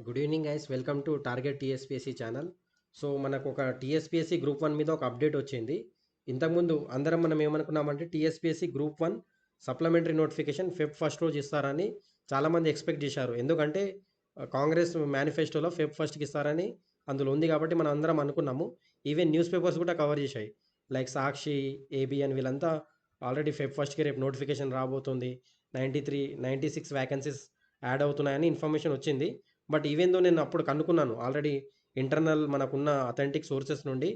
Good evening guys, welcome to target TSPSC channel. So మనకు ఒక TSPSC group one మీద ఒక అప్డేట్ వచ్చింది. ఇంతకుముందు అందరం మనం ఏమనుకున్నామంటే TSPSC group one supplementary notification Feb first రోజు ఇస్తారని చాలామంది ఎక్స్పెక్ట్ చేశారు. ఎందుకంటే కాంగ్రెస్ మేనిఫెస్టోలో ఫెబ్ ఫస్ట్కి ఇస్తారని అందులో ఉంది కాబట్టి మనం అందరం అనుకున్నాము. ఈవెన్ న్యూస్ పేపర్స్ కూడా కవర్ చేశాయి. లైక్ సాక్షి, ఏబిఎన్ వీళ్ళంతా ఆల్రెడీ ఫెబ్ ఫస్ట్కి రేపు నోటిఫికేషన్ రాబోతుంది, 96 వ్యాకెన్సీస్ యాడ్ అవుతున్నాయని ఇన్ఫర్మేషన్ వచ్చింది. బట్ ఈవెన్ దో నేను అప్పుడు కనుక్కున్నాను ఆల్రెడీ ఇంటర్నల్ మనకున్న అథెంటిక్ సోర్సెస్ నుండి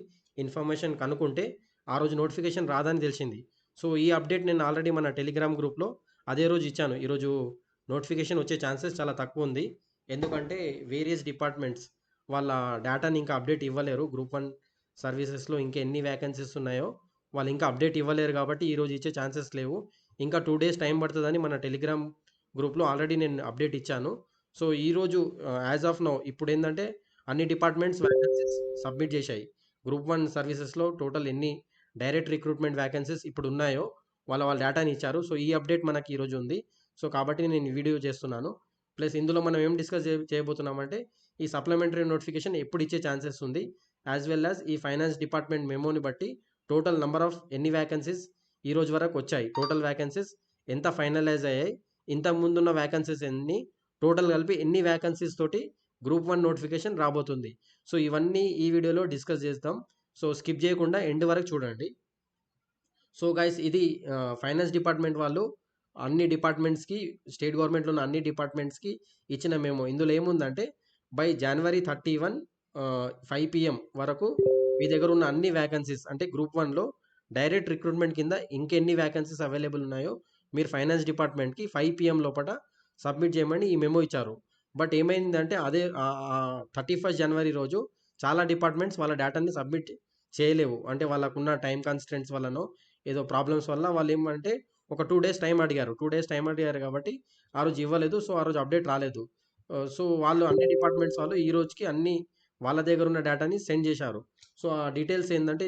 ఇన్ఫర్మేషన్ కనుక్కుంటే ఆ రోజు నోటిఫికేషన్ రాదని తెలిసింది. సో ఈ అప్డేట్ నేను ఆల్రెడీ మన టెలిగ్రామ్ గ్రూప్లో అదే రోజు ఇచ్చాను. ఈరోజు నోటిఫికేషన్ వచ్చే ఛాన్సెస్ చాలా తక్కువ ఉంది. ఎందుకంటే వేరియస్ డిపార్ట్మెంట్స్ వాళ్ళ డేటాని ఇంకా అప్డేట్ ఇవ్వలేరు. గ్రూప్ వన్ సర్వీసెస్లో ఇంకా ఎన్ని వ్యాకెన్సీస్ ఉన్నాయో వాళ్ళు ఇంకా అప్డేట్ ఇవ్వలేరు కాబట్టి ఈరోజు ఇచ్చే ఛాన్సెస్ లేవు. ఇంకా 2 డేస్ టైం పడుతుందని మన టెలిగ్రామ్ గ్రూప్లో ఆల్రెడీ నేను అప్డేట్ ఇచ్చాను. సో ఈరోజు యాజ్ ఆఫ్ నౌ ఇప్పుడు ఏంటంటే అన్ని డిపార్ట్మెంట్స్ వ్యాకెన్సీస్ సబ్మిట్ చేశాయి. గ్రూప్ వన్ సర్వీసెస్లో టోటల్ ఎన్ని డైరెక్ట్ రిక్రూట్మెంట్ వ్యాకెన్సీస్ ఇప్పుడు ఉన్నాయో వాళ్ళ డేటాని ఇచ్చారు. సో ఈ అప్డేట్ మనకి ఈరోజు ఉంది. సో కాబట్టి నేను ఈ వీడియో చేస్తున్నాను. ప్లస్ ఇందులో మనం ఏం డిస్కస్ చేయబోతున్నామంటే ఈ సప్లిమెంటరీ నోటిఫికేషన్ ఎప్పుడు ఇచ్చే ఛాన్సెస్ ఉంది, యాజ్ వెల్ యాజ్ ఈ ఫైనాన్స్ డిపార్ట్మెంట్ మెమోని బట్టి టోటల్ నెంబర్ ఆఫ్ ఎన్ని వ్యాకెన్సీస్ ఈ రోజు వరకు వచ్చాయి, టోటల్ వ్యాకెన్సీస్ ఎంత ఫైనలైజ్ అయ్యాయి, ఇంత ముందున్న వ్యాకెన్సీస్ ఎన్ని, టోటల్ కలిపి ఎన్ని వ్యాకెన్సీస్ తోటి గ్రూప్ వన్ నోటిఫికేషన్ రాబోతుంది. సో ఇవన్నీ ఈ వీడియోలో డిస్కస్ చేస్తాం. సో స్కిప్ చేయకుండా ఎండ్ వరకు చూడండి. సో గైస్, ఇది ఫైనాన్స్ డిపార్ట్మెంట్ వాళ్ళు అన్ని డిపార్ట్మెంట్స్కి, స్టేట్ గవర్నమెంట్లో ఉన్న అన్ని డిపార్ట్మెంట్స్కి ఇచ్చిన మేము ఇందులో ఏముందంటే బై జనవరి 31 5 PM వరకు మీ దగ్గర ఉన్న అన్ని వ్యాకెన్సీస్ అంటే గ్రూప్ వన్లో డైరెక్ట్ రిక్రూట్మెంట్ కింద ఇంకెన్ని వ్యాకెన్సీస్ అవైలబుల్ ఉన్నాయో మీరు ఫైనాన్స్ డిపార్ట్మెంట్కి 5 PM లోపల సబ్మిట్ చేయమని ఈ మెమో ఇచ్చారు. బట్ ఏమైందంటే అదే 31 జనవరి రోజు చాలా డిపార్ట్మెంట్స్ వాళ్ళ డేటాని సబ్మిట్ చేయలేవు. అంటే వాళ్ళకున్న టైం కన్స్ట్రెంట్స్ వల్లనో ఏదో ప్రాబ్లమ్స్ వల్ల వాళ్ళు ఏమంటే ఒక 2 డేస్ టైం అడిగారు. 2 డేస్ టైం అడిగారు కాబట్టి ఆ రోజు ఇవ్వలేదు. సో ఆ రోజు అప్డేట్ రాలేదు. సో వాళ్ళు అన్ని డిపార్ట్మెంట్స్ వాళ్ళు ఈ రోజుకి అన్ని వాళ్ళ దగ్గర ఉన్న డేటాని సెండ్ చేశారు. సో ఆ డీటెయిల్స్ ఏంటంటే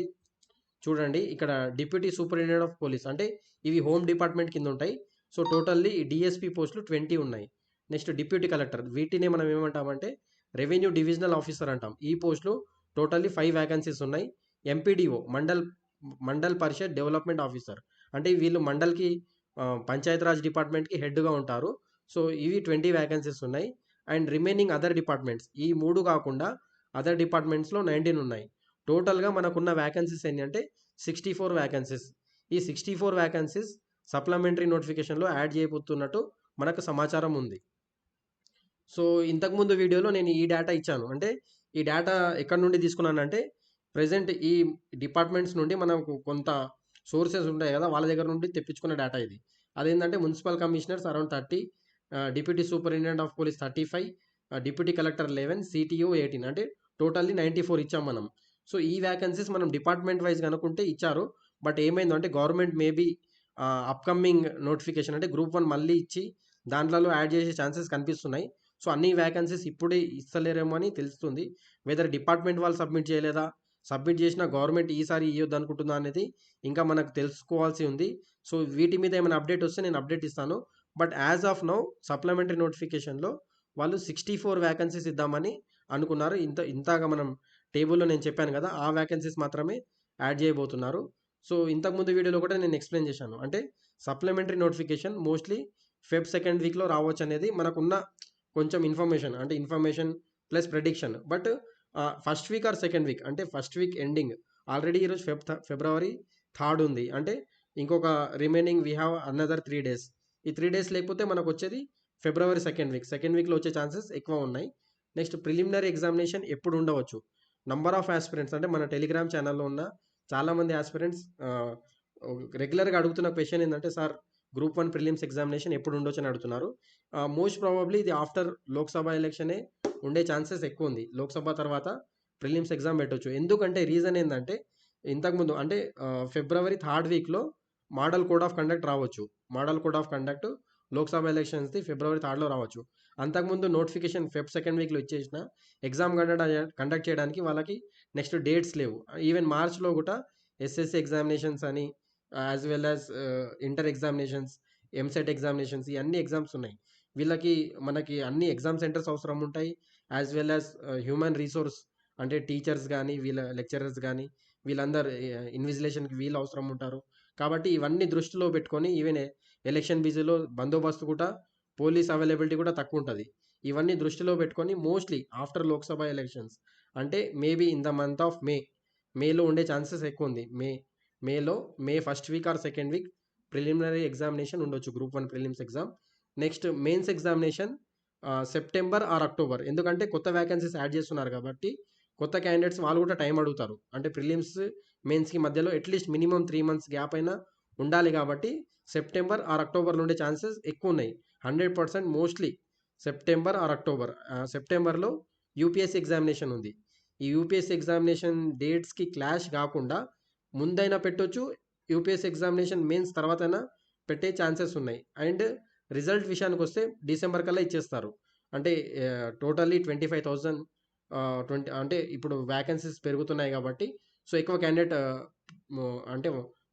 చూడండి, ఇక్కడ డిప్యూటీ సూపరింటెండెంట్ ఆఫ్ పోలీస్ అంటే ఇవి హోమ్ డిపార్ట్మెంట్ కింద ఉంటాయి. సో టోటల్లీ డిఎస్పీ పోస్టులు 20 ఉన్నాయి. నెక్స్ట్ డిప్యూటీ కలెక్టర్, వీటినే మనం ఏమంటామంటే రెవెన్యూ డివిజనల్ ఆఫీసర్ అంటాం. ఈ పోస్టులు టోటల్లీ 5 వ్యాకెన్సీస్ ఉన్నాయి. ఎంపీడీఓ మండల్ పరిషత్ డెవలప్మెంట్ ఆఫీసర్ అంటే వీళ్ళు మండల్కి పంచాయతీరాజ్ డిపార్ట్మెంట్కి హెడ్గా ఉంటారు. సో ఇవి 20 వ్యాకెన్సీస్ ఉన్నాయి. అండ్ రిమైనింగ్ అదర్ డిపార్ట్మెంట్స్ ఈ మూడు కాకుండా అదర్ డిపార్ట్మెంట్స్లో 19 ఉన్నాయి. టోటల్గా మనకున్న వ్యాకెన్సీస్ ఏంటంటే 64 వ్యాకెన్సీస్. ఈ 64 వ్యాకెన్సీస్ సప్లిమెంటరీ నోటిఫికేషన్లో యాడ్ చేయబోతున్నట్టు మనకు సమాచారం ఉంది. సో ఇంతకుముందు వీడియోలో నేను ఈ డేటా ఇచ్చాను. అంటే ఈ డేటా ఎక్కడి నుండి తీసుకున్నానంటే ప్రజెంట్ ఈ డిపార్ట్మెంట్స్ నుండి మనకు కొంత సోర్సెస్ ఉంటాయి కదా, వాళ్ళ దగ్గర నుండి తెప్పించుకున్న డేటా ఇది. అదేంటంటే municipal commissioners around 30, deputy superintendent of police 35, deputy collector 11, CTO 18 అంటే టోటల్లీ 94 ఇచ్చాం మనం. సో ఈ వ్యాకెన్సీస్ మనం డిపార్ట్మెంట్ వైజ్ కనుక్కుంటే ఇచ్చారు. బట్ ఏమైందంటే గవర్నమెంట్ మేబీ అప్కమింగ్ నోటిఫికేషన్ అంటే గ్రూప్ వన్ మళ్ళీ ఇచ్చి దాంట్లో యాడ్ చేసే ఛాన్సెస్ కనిపిస్తున్నాయి. సో అన్ని వ్యాకెన్సీస్ ఇప్పుడే ఇస్తలేరేమో అని తెలుస్తుంది. వెదర్ డిపార్ట్మెంట్ వాళ్ళు సబ్మిట్ చేయలేదా, సబ్మిట్ చేసిన గవర్నమెంట్ ఈసారి ఇవ్వద్దు అనుకుంటుందా అనేది ఇంకా మనకు తెలుసుకోవాల్సి ఉంది. సో వీటి మీద ఏమైనా అప్డేట్ వస్తే నేను అప్డేట్ ఇస్తాను. But as of now supplementary నోటిఫికేషన్లో వాళ్ళు 64 వ్యాకెన్సీస్ ఇద్దామని అనుకున్నారు. ఇంతగా మనం టేబుల్లో నేను చెప్పాను కదా, ఆ వ్యాకెన్సీస్ మాత్రమే యాడ్ చేయబోతున్నారు. సో ఇంతకుముందు వీడియోలో కూడా నేను ఎక్స్ప్లెయిన్ చేశాను. అంటే supplementary notification mostly Feb second వీక్లో రావచ్చు అనేది మనకున్న కొంచెం ఇన్ఫర్మేషన్. అంటే information plus prediction. But first week or second week అంటే ఫస్ట్ వీక్ ఎండింగ్. ఆల్రెడీ ఈరోజు ఫిబ్రవరి 3 ఉంది. అంటే ఇంకొక remaining we have another 3 days. ఈ 3 డేస్ లేకపోతే మనకు వచ్చేది ఫిబ్రవరి సెకండ్ వీక్లో వచ్చే ఛాన్సెస్ ఎక్కువ ఉన్నాయి. నెక్స్ట్ ప్రిలిమినరీ ఎగ్జామినేషన్ ఎప్పుడు ఉండవచ్చు. నంబర్ ఆఫ్ ఆస్పిరెంట్స్ అంటే మన టెలిగ్రామ్ ఛానల్లో ఉన్న చాలామంది ఆస్పిరెంట్స్ రెగ్యులర్గా అడుగుతున్న క్వశ్చన్ ఏంటంటే sir group one prelims examination ఎప్పుడు ఉండొచ్చు అని అడుగుతున్నారు. మోస్ట్ ప్రాబబ్లీ ఇది ఆఫ్టర్ లోక్సభ ఎలక్షనే ఉండే ఛాన్సెస్ ఎక్కువ ఉంది. లోక్సభ తర్వాత ప్రిలిమ్స్ ఎగ్జామ్ పెట్టవచ్చు. ఎందుకంటే రీజన్ ఏంటంటే ఇంతకుముందు అంటే ఫిబ్రవరి 3 వీక్లో మోడల్ కోడ్ ఆఫ్ కండక్ట్ రావచ్చు. Model code of conduct Lok Sabha ఎలక్షన్స్ది ఫిబ్రవరి 3లో రావచ్చు. అంతకుముందు నోటిఫికేషన్ ఫెబ్ సెకండ్ వీక్లో ఇచ్చేసిన ఎగ్జామ్ కండక్ట్ చేయడానికి వాళ్ళకి నెక్స్ట్ డేట్స్ లేవు. ఈవెన్ మార్చ్లో కూడా ఎస్ఎస్సి ఎగ్జామినేషన్స్ అని as well as inter examinations, EAMCET examinations, ఈ అన్ని ఎగ్జామ్స్ ఉన్నాయి. వీళ్ళకి మనకి అన్ని ఎగ్జామ్ సెంటర్స్ అవసరం ఉంటాయి. As well as human resource అంటే టీచర్స్ గానీ, వీళ్ళ లెక్చరర్స్ గానీ, వీళ్ళందరూ ఇన్విజిలేషన్‌కి వీళ్ళు అవసరం ఉంటారు. కాబట్టి ఇవన్నీ దృష్టిలో పెట్టుకొని ఈవెన్ ఎలక్షన్ బిజీలో బందోబస్తు కూడా పోలీస్ అవైలబిలిటీ కూడా తక్కువుంటది. ఇవన్నీ దృష్టిలో పెట్టుకొని మోస్ట్‌లీ ఆఫ్టర్ లోక్‌సభ ఎలక్షన్స్ అంటే maybe in the month of మేలో ఉండే ఛాన్సెస్ ఎక్కువుంది. మేలో first week or second week preliminary examination ఉండొచ్చు. Group 1 prelims exam. Next mains examination September or October. ఎందుకంటే కొత్త వేకెన్సీస్ యాడ్ చేస్తున్నారు కాబట్టి కొత్త క్యాండిడేట్స్ వాళ్ళు కూడా టైం అడుగుతారు. అంటే ప్రిలిమ్స్, మెయిన్స్‌కి మధ్యలో అట్‌లీస్ట్ మినిమమ్ 3 మంత్స్ గ్యాప్ అయినా ఉండాలి కాబట్టి సెప్టెంబర్ ఆర్ అక్టోబర్‌లో ఉండే ఛాన్సెస్ ఎక్కువున్నాయి. 100% మోస్ట్‌లీ సెప్టెంబర్ ఆర్ అక్టోబర్. సెప్టెంబర్‌లో యూపీఎస్సీ ఎగ్జామినేషన్ ఉంది. ఈ యూపీఎస్సీ ఎగ్జామినేషన్ డేట్స్‌కి క్లాష్ గాకుండా ముందైనా పెట్టొచ్చు. యూపీఎస్సీ ఎగ్జామినేషన్ మెయిన్స్ తర్వాతైనా పెట్టే ఛాన్సెస్ ఉన్నాయి. అండ్ రిజల్ట్ విషయానికొస్తే డిసెంబర్ కల్లా ఇచ్చేస్తారు. అంటే టోటల్లీ 25,000 20 అంటే ఇప్పుడు వేకెన్సీస్ పెరుగుతున్నాయి కాబట్టి సో ఎక్కువ క్యాండిడేట్ అంటే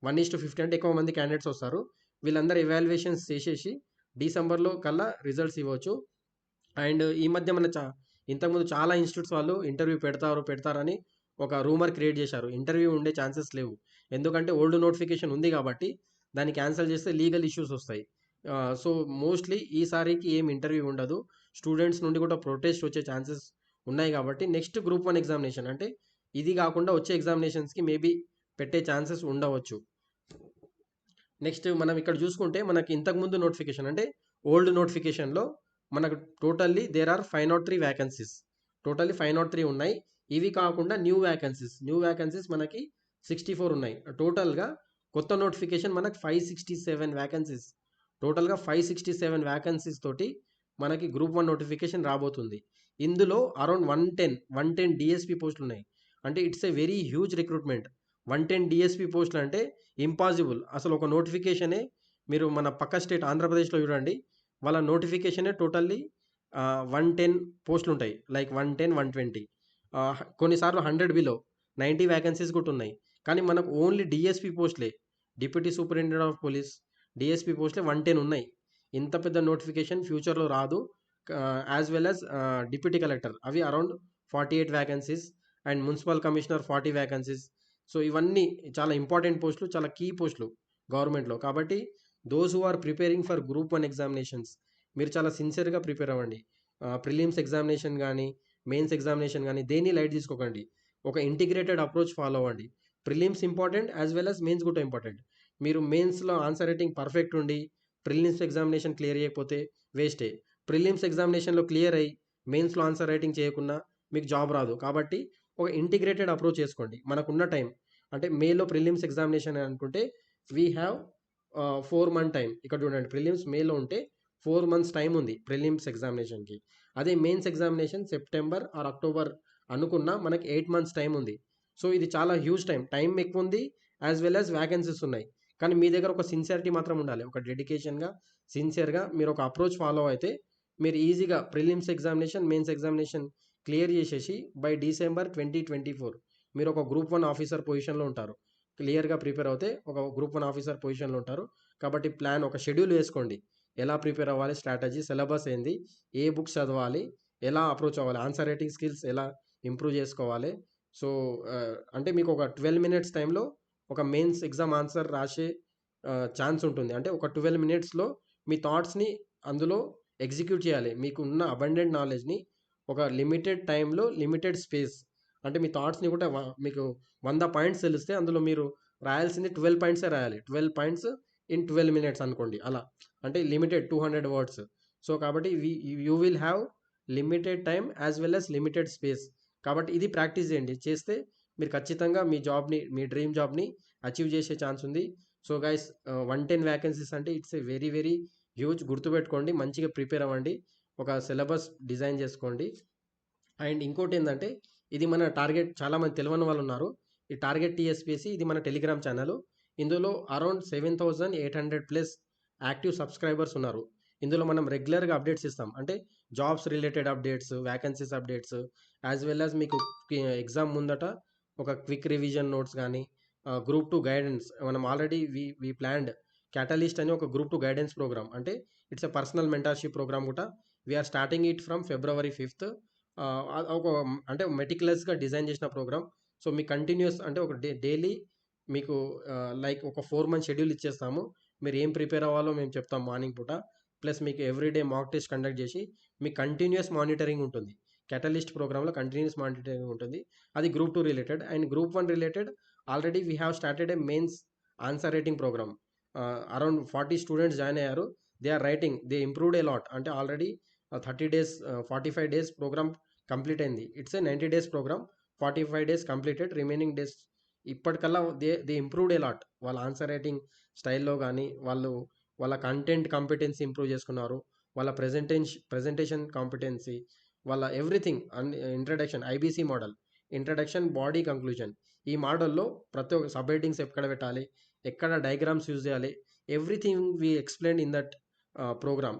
1:50 అంటే ఎక్కువ మంది క్యాండిడేట్స్ వస్తారు. వీళ్ళందరూ ఎవాల్యుయేషన్స్ చేసేసి డిసెంబర్‌లో కల్లా రిజల్ట్స్ ఇవ్వచ్చు. అండ్ ఈ మధ్య మన ఇంతకుముందు చాలా ఇన్‌స్టిట్యూట్స్ వాళ్ళు ఇంటర్వ్యూ పెడతారని ఒక రూమర్ క్రియేట్ చేశారు. ఇంటర్వ్యూ ఉండే ఛాన్సెస్ లేవు. ఎందుకంటే ఓల్డ్ నోటిఫికేషన్ ఉంది కాబట్టి దాన్ని క్యాన్సల్ చేస్తే లీగల్ ఇష్యూస్ వస్తాయి. సో మోస్ట్‌లీ ఈసారికి ఏం ఇంటర్వ్యూ ఉండదు. స్టూడెంట్స్ నుండి కూడా ప్రొటెస్ట్ వచ్చే ఛాన్సెస్ ఉన్నాయి కాబట్టి నెక్స్ట్ గ్రూప్ 1 ఎగ్జామినేషన్ అంటే ఇది కాకుండా వచ్చే ఎగ్జామినేషన్స్‌కి మేబీ పెట్టే ఛాన్సెస్ ఉండవచ్చు. నెక్స్ట్ మనం ఇక్కడ చూసుకుంటే మనకి ఇంతకుముందు నోటిఫికేషన్ అంటే ఓల్డ్ నోటిఫికేషన్‌లో మనకు totally there are 503 vacancies. Totally 503 ఉన్నాయి. ఇవి కాకుండా న్యూ వేకెన్సీస్ మనకి 64 ఉన్నాయి. టోటల్‌గా కొత్త నోటిఫికేషన్ మనకు 567 వేకెన్సీస్. టోటల్‌గా 567 వేకెన్సీస్ తోటి మనకి గ్రూప్ 1 నోటిఫికేషన్ రాబోతుంది. ఇందులో అరౌండ్ 110 డీఎస్పీ పోస్టులు ఉన్నాయి. అంటే it's a very huge recruitment. 110 DSP పోస్టులు అంటే ఇంపాసిబుల్. అసలు ఒక నోటిఫికేషనే మీరు మన పక్క స్టేట్ ఆంధ్రప్రదేశ్‌లో చూడండి. వాళ్ళ నోటిఫికేషనే టోటల్లీ 110 పోస్టులుంటాయి. లైక్ 110, 120 కొన్నిసార్లు 100 బిలో 90 వేకెన్సీస్ కూడా ఉన్నాయి. కానీ మనకు ఓన్లీ డీఎస్పీ పోస్టులే deputy superintendent of police DSP పోస్టులే 110 ఉన్నాయి. ఇంత పెద్ద నోటిఫికేషన్ ఫ్యూచర్‌లో రాదు. As well as deputy collector అవి around 48 vacancies and municipal commissioner 40 vacancies. So ఇవన్నీ చాలా ఇంపార్టెంట్ పోస్టులు, చాలా కీ పోస్టులు గవర్నమెంట్‌లో. కాబట్టి those who are preparing for group 1 examinations మీరు చాలా సిన్సియర్‌గా ప్రిపేర్ అవ్వండి. ప్రిలిమ్స్ ఎగ్జామినేషన్ గానీ, మెయిన్స్ ఎగ్జామినేషన్ గానీ దేన్ని లైట్ తీసుకోకండి. ఒక ఇంటిగ్రేటెడ్ అప్రోచ్ ఫాలో అవ్వండి. Prelims important as well as mains కూడా ఇంపార్టెంట్. మీరు మెయిన్స్‌లో ఆన్సర్ రైటింగ్ పర్ఫెక్ట్ ఉండి ప్రిలిమ్స్ ఎగ్జామినేషన్ క్లియర్ చేయకపోతే వేస్టే. ప్రిలిమ్స్ ఎగ్జామినేషన్‌లో క్లియర్ అయ్యి మెయిన్స్‌లో ఆన్సర్ రైటింగ్ చేయకున్నా మీకు జాబ్ రాదు. కాబట్టి ఒక ఇంటిగ్రేటెడ్ అప్రోచ్ చేసుకోండి. మనకున్న టైం అంటే మేలో ప్రిలిమ్స్ ఎగ్జామినేషన్ అనుకుంటే వీ హ్యావ్ 4 మంత్ టైం. ఇక్కడ చూడండి ప్రిలిమ్స్ మేలో ఉంటే 4 మంత్స్ టైం ఉంది ప్రిలిమ్స్ ఎగ్జామినేషన్‌కి. అదే mains examination September or October అనుకున్నా మనకి 8 మంత్స్ టైం ఉంది. సో ఇది చాలా హ్యూజ్ టైం. టైం ఎక్కువుంది యాజ్ వెల్ యాజ్ వేకెన్సీస్ ఉన్నాయి. కానీ మీ దగ్గర ఒక సిన్సియారిటీ మాత్రం ఉండాలి. ఒక డెడికేషన్‌గా, సిన్సియర్‌గా మీరు ఒక అప్రోచ్ ఫాలో అయితే మీరు ఈజీగా prelims examination, mains examination clear చేసేసి బై డిసెంబర్ 2024 మీరు ఒక గ్రూప్ 1 ఆఫీసర్ పొజిషన్‌లో ఉంటారు. క్లియర్‌గా ప్రిపేర్ అవుతే ఒక గ్రూప్ 1 ఆఫీసర్ పొజిషన్‌లో ఉంటారు. కాబట్టి ప్లాన్ ఒక షెడ్యూల్ వేసుకోండి. ఎలా ప్రిపేర్ అవ్వాలి, స్ట్రాటజీ, సిలబస్ ఏంది, ఏ బుక్స్ చదవాలి, ఎలా అప్రోచ్ అవ్వాలి, ఆన్సర్ రైటింగ్ స్కిల్స్ ఎలా ఇంప్రూవ్ చేసుకోవాలి. సో అంటే మీకు ఒక 12 మినిట్స్ టైంలో ఒక మెయిన్స్ ఎగ్జామ్ ఆన్సర్ రాసే ఛాన్స్ ఉంటుంది. అంటే ఒక 12 మినిట్స్‌లో మీ థాట్స్‌ని అందులో ఎగ్జిక్యూట్ చేయాలి. మీకున్న అబండెంట్ నాలెడ్జ్‌ని ఒక లిమిటెడ్ టైంలో, లిమిటెడ్ స్పేస్ అంటే మీ థాట్స్‌ని కూడా మీకు 100 పాయింట్స్ తెలిస్తే అందులో మీరు రాయాల్సింది 12 పాయింట్సే రాయాలి. 12 పాయింట్స్ ఇన్ 12 మినిట్స్ అనుకోండి అలా. అంటే లిమిటెడ్ 200 వర్డ్స్. సో కాబట్టి you will have limited time as well as limited space. కాబట్టి ఇది ప్రాక్టీస్ చేయండి. చేస్తే మీరు ఖచ్చితంగా మీ జాబ్‌ని, మీ డ్రీమ్ జాబ్‌ని అచీవ్ చేసే ఛాన్స్ ఉంది. సో గైస్ 110 వేకెన్సీస్ అంటే it's a very very huge. గుర్తుపెట్టుకోండి. మంచిగా ప్రిపేర్ అవ్వండి. ఒక సిలబస్ డిజైన్ చేసుకోండి. అండ్ ఇంకోటేందంటే ఇది మన టార్గెట్ చాలామంది తెలవని వాళ్ళున్నారు. ఈ టార్గెట్ టీఎస్పీఎస్సీ ఇది మన టెలిగ్రామ్ ఛానల్. ఇందులో అరౌండ్ 7,800+ యాక్టివ్ సబ్స్క్రైబర్స్ ఉన్నారు. ఇందులో మనం రెగ్యులర్‌గా అప్డేట్స్ ఇస్తాం. అంటే jobs related updates, vacancies updates as well as మీకు ఎగ్జామ్ ముందట ఒక క్విక్ రివిజన్ నోట్స్ గానీ, గ్రూప్ 2 గైడెన్స్ మనం ఆల్రెడీ వి ప్లాన్డ్ క్యాటలిస్ట్ అని ఒక గ్రూప్ 2 గైడెన్స్ ప్రోగ్రామ్. అంటే it's a personal mentorship programme కూడా we are starting it from February 5th. ఒక అంటే మెటిక్యులస్గా డిజైన్ చేసిన ప్రోగ్రామ్. సో మీ కంటిన్యూస్ అంటే ఒక డైలీ మీకు లైక్ ఒక 4 month షెడ్యూల్ ఇచ్చేస్తాము. మీరు ఏం ప్రిపేర్ అవ్వాలో మేము చెప్తాం మార్నింగ్ పూట. ప్లస్ మీకు ఎవ్రీడే మాక్ టెస్ట్ కండక్ట్ చేసి మీకు కంటిన్యూస్ మానిటరింగ్ ఉంటుంది. కెటలిస్ట్ ప్రోగ్రామ్లో కంటిన్యూస్ మానిటరింగ్ ఉంటుంది. అది group 2 related. And group 1 related already we have started a mains answer writing programme. Around 40 students join అయ్యారు. They are writing, they improved a lot. అంటే already 30 days 45 days programme complete అయింది. It's a 90 days programme. 45 days completed. Remaining days ఇప్పటికల్లా they improved a lot. వాళ్ళ answer writing స్టైల్లో కానీ వాళ్ళ content competency improve చేసుకున్నారు. వాళ్ళ ప్రెజెంటేషన్ కాంపిటెన్సీ, వాళ్ళ everything introduction, IBC model, introduction, body, conclusion. ఈ మోడల్లో ప్రతి ఒక్క సబ్ హెడ్డింగ్స్ ఎక్కడ పెట్టాలి, ఎక్కడ డయాగ్రామ్స్ యూజ్ చేయాలి, everything we explain in that programme.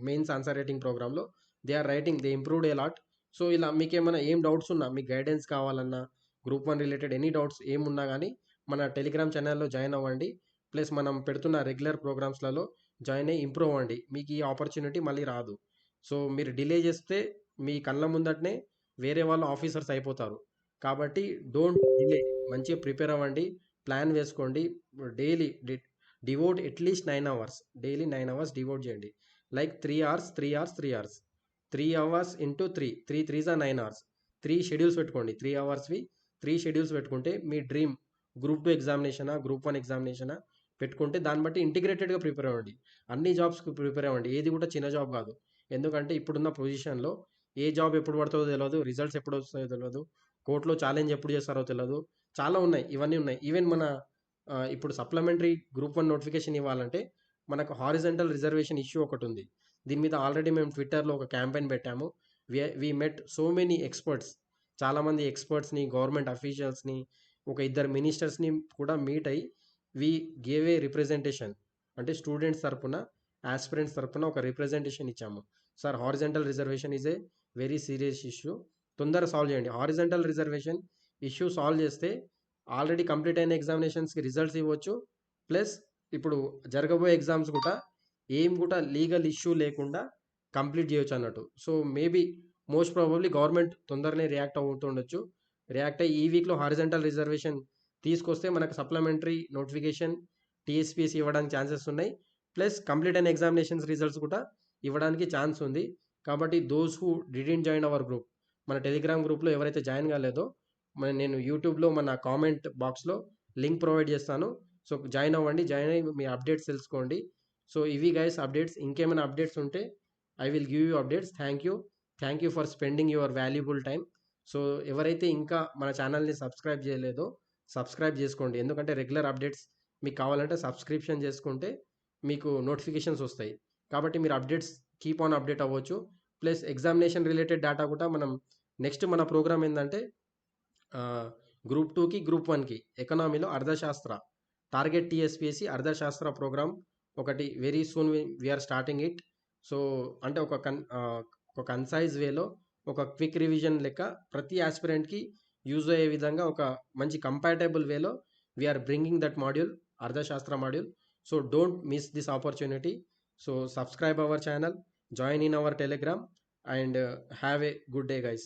Mains answer writing ప్రోగ్రాంలో they are writing, they improved a lot. So ఇలా మీకు ఏమైనా ఏం డౌట్స్ ఉన్నా, మీకు గైడెన్స్ కావాలన్నా, గ్రూప్ 1 రిలేటెడ్ ఎనీ డౌట్స్ ఏమున్నా కానీ మన టెలిగ్రామ్ ఛానల్లో జాయిన్ అవ్వండి. ప్లస్ మనం పెడుతున్న రెగ్యులర్ ప్రోగ్రామ్స్లలో జాయిన్ అయ్యి ఇంప్రూవ్ అవ్వండి. మీకు ఈ ఆపర్చునిటీ మళ్ళీ రాదు. సో మీరు డిలే చేస్తే మీ కళ్ళ ముందటనే వేరే వాళ్ళు ఆఫీసర్స్ అయిపోతారు. కాబట్టి డోంట్ డిలే, మంచిగా ప్రిపేర్ అవ్వండి, ప్లాన్ వేసుకోండి. Daily devote at least 9 hours, daily 9 hours devote చేయండి. Like 3 hours 3 hours 3 hours, 3 hours into 3 3 are 9 hours. 3 schedules పెట్టుకోండి. 3 hours 3 షెడ్యూల్స్ పెట్టుకుంటే మీ డ్రీమ్ గ్రూప్ 2 ఎగ్జామినేషనా, గ్రూప్ 1 ఎగ్జామినేషనా పెట్టుకుంటే దాన్ని బట్టి ఇంటిగ్రేటెడ్గా ప్రిపేర్ అవ్వండి. అన్ని జాబ్స్కి ప్రిపేర్ అవ్వండి. ఏది కూడా చిన్న జాబ్ కాదు. ఎందుకంటే ఇప్పుడున్న పొజిషన్లో ఏ జాబ్ ఎప్పుడు పడుతుందో తెలియదు, రిజల్ట్స్ ఎప్పుడు వస్తాయో తెలియదు, కోర్టులో ఛాలెంజ్ ఎప్పుడు చేస్తారో తెలియదు, చాలా ఉన్నాయి. ఇవన్నీ ఉన్నాయి. ఈవెన్ మన ఇప్పుడు సప్లిమెంటరీ గ్రూప్ 1 నోటిఫికేషన్ ఇవ్వాలంటే మనకు హారిజంటల్ రిజర్వేషన్ ఇష్యూ ఒకటి ఉంది. దీని మీద ఆల్రెడీ మేము ట్విట్టర్లో ఒక క్యాంపెయిన్ పెట్టాము. వి మెట్ సో మెనీ ఎక్స్పర్ట్స్, చాలామంది ఎక్స్పర్ట్స్ని, గవర్నమెంట్ అఫీషియల్స్ని, ఒక 2 మినిస్టర్స్ని కూడా మీట్ అయ్యి వి గేవ్ ఏ రిప్రజెంటేషన్. అంటే స్టూడెంట్స్ తరపున, ఆస్పిరెంట్స్ తరపున ఒక రిప్రజెంటేషన్ ఇచ్చాము. Sir, horizontal reservation is a very serious issue, తొందరగా సాల్వ్ చేయండి. హారిజంటల్ రిజర్వేషన్ ఇష్యూ సాల్వ్ చేస్తే ఆల్రెడీ కంప్లీట్ అయిన ఎగ్జామినేషన్స్కి రిజల్ట్స్ ఇవ్వచ్చు. ప్లస్ ఇప్పుడు జరగబోయే ఎగ్జామ్స్ కూడా ఏం కూడా లీగల్ ఇష్యూ లేకుండా కంప్లీట్ చేయొచ్చు అన్నట్టు. So maybe most probably government తొందరనే రియాక్ట్ అవుతుండొచ్చు. రియాక్ట్ అయ్యి ఈ వీక్లో హారిజంటల్ రిజర్వేషన్ తీసుకొస్తే మనకు సప్లిమెంటరీ నోటిఫికేషన్ టీఎస్పీఎస్సీ ఇవ్వడానికి ఛాన్సెస్ ఉన్నాయి. ప్లస్ కంప్లీట్ అయిన ఎగ్జామినేషన్స్ రిజల్ట్స్ కూడా ఇవ్వడానికి ఛాన్స్ ఉంది. కాబట్టి those who didn't join our group, మన టెలిగ్రామ్ గ్రూప్లో ఎవరైతే జాయిన్ కాలేదో, నేను యూట్యూబ్లో మన కామెంట్ బాక్స్లో లింక్ ప్రొవైడ్ చేస్తాను. సో జాయిన్ అవ్వండి, జాయిన్ అయ్యి మీ అప్డేట్స్ తెలుసుకోండి. సో ఇవి గైస్ అప్డేట్స్. ఇంకేమైనా అప్డేట్స్ ఉంటే I will give you updates. Thank you for spending your valuable time. So ఎవరైతే ఇంకా మన ఛానల్ని సబ్స్క్రైబ్ చేయలేదో సబ్స్క్రైబ్ చేసుకోండి. ఎందుకంటే రెగ్యులర్ అప్డేట్స్ మీకు కావాలంటే సబ్స్క్రిప్షన్ చేసుకుంటే మీకు నోటిఫికేషన్స్ వస్తాయి. కాబట్టి మీరు అప్డేట్స్ కీప్ ఆన్ అప్డేట్ అవ్వచ్చు. ప్లస్ ఎగ్జామినేషన్ రిలేటెడ్ డేటా కూడా మనం నెక్స్ట్ మన ప్రోగ్రామ్ ఏంటంటే గ్రూప్ 2కి గ్రూప్ 1కి ఎకనామీలో అర్థశాస్త్ర, టార్గెట్ టీఎస్పీఎస్సీ అర్థశాస్త్ర ప్రోగ్రామ్ ఒకటి very soon we're starting it. So అంటే ఒక కన్సైజ్ వేలో, ఒక క్విక్ రివిజన్ లెక్క ప్రతి ఆస్పిరెంట్కి యూజ్ అయ్యే విధంగా ఒక మంచి కంపాటబుల్ వేలో వీఆర్ బ్రింగింగ్ దట్ మాడ్యూల్, అర్థశాస్త్ర module. So don't miss this opportunity. So subscribe our channel, join in our Telegram, and have a good day guys.